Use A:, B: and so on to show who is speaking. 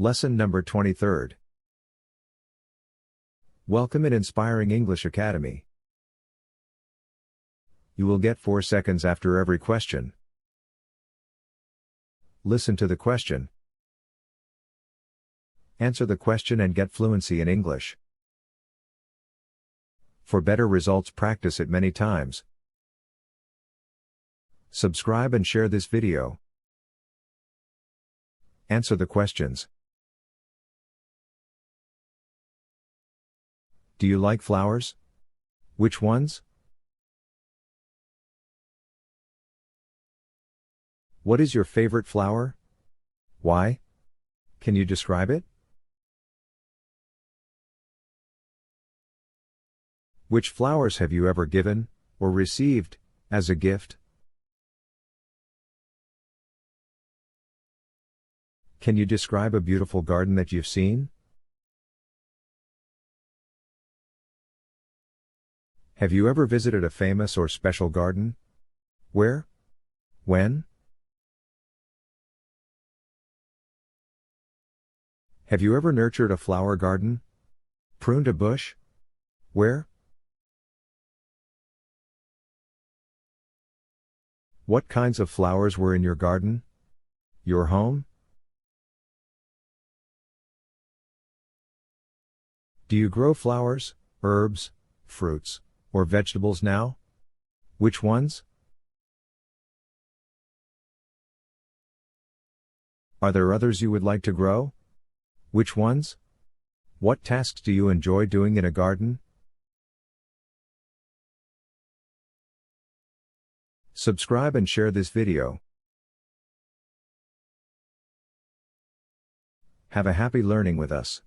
A: Lesson number 23rd. Welcome in Inspiring English Academy. You will get 4 seconds after every question. Listen to the question. Answer the question and get fluency in English. For better results, practice it many times. Subscribe and share this video. Answer the questions. Do you like flowers? Which ones? What is your favorite flower? Why? Can you describe it? Which flowers have you ever given, or received, as a gift? Can you describe a beautiful garden that you've seen? Have you ever visited a famous or special garden? Where? When? Have you ever nurtured a flower garden? Pruned a bush? Where? What kinds of flowers were in your garden? Your home? Do you grow flowers, herbs, fruits, or vegetables now? Which ones? Are there others you would like to grow? Which ones? What tasks do you enjoy doing in a garden? Subscribe and share this video. Have a happy learning with us.